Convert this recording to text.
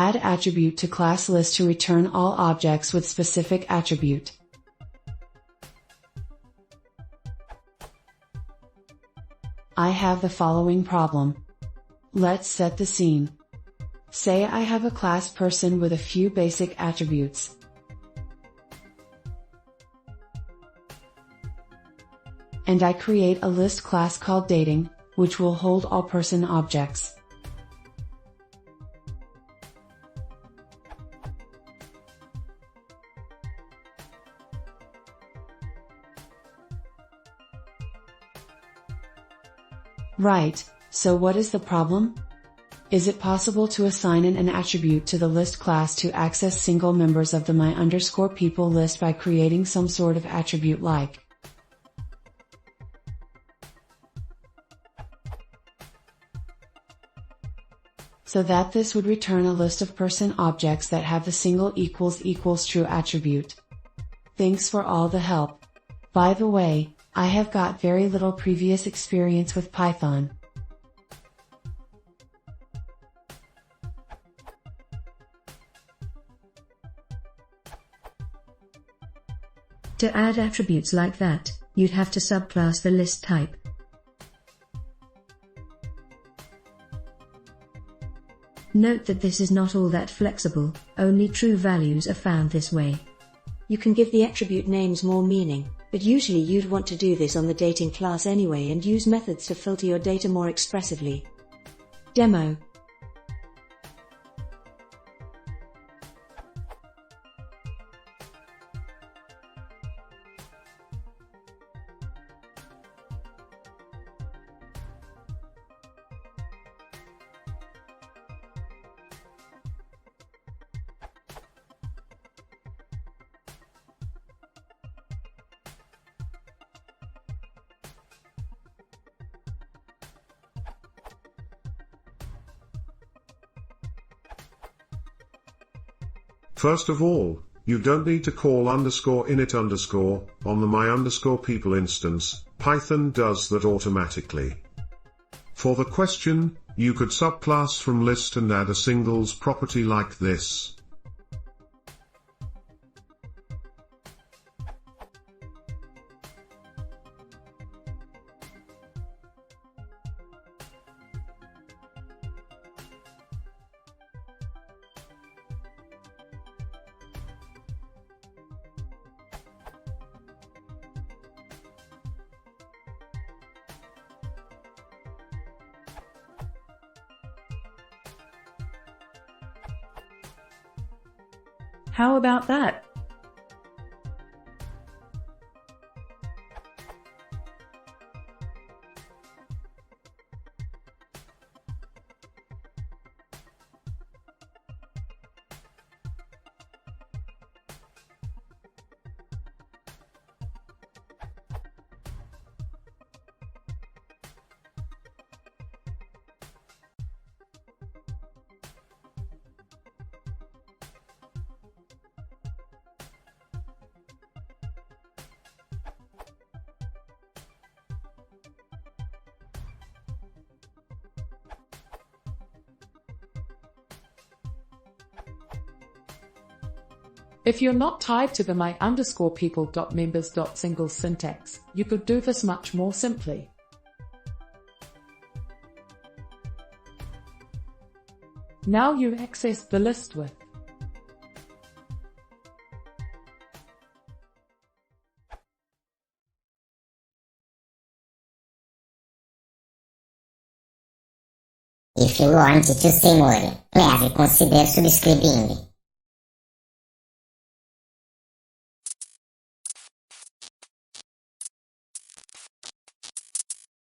add attribute to class list to return all objects with specific attribute. I have the following problem. Let's set the scene. Say I have a class person with a few basic attributes. And I create a list class called dating, which will hold all person objects. Right, so what is the problem? Is it possible to assign an attribute to the list class to access single members of the my_people list by creating some sort of attribute like so that this would return a list of person objects that have the single == true attribute? Thanks for all the help. By the way, I have got very little previous experience with Python. To add attributes like that, you'd have to subclass the list type. Note that this is not all that flexible, only true values are found this way. You can give the attribute names more meaning, but usually you'd want to do this on the dating class anyway and use methods to filter your data more expressively. Demo. First of all, you don't need to call _init_ on the my_people instance, Python does that automatically. For the question, you could subclass from list and add a singles property like this. How about that? If you're not tied to the my_people.members.singles syntax, you could do this much more simply. Now you access the list with If you want to see more, please consider subscribing.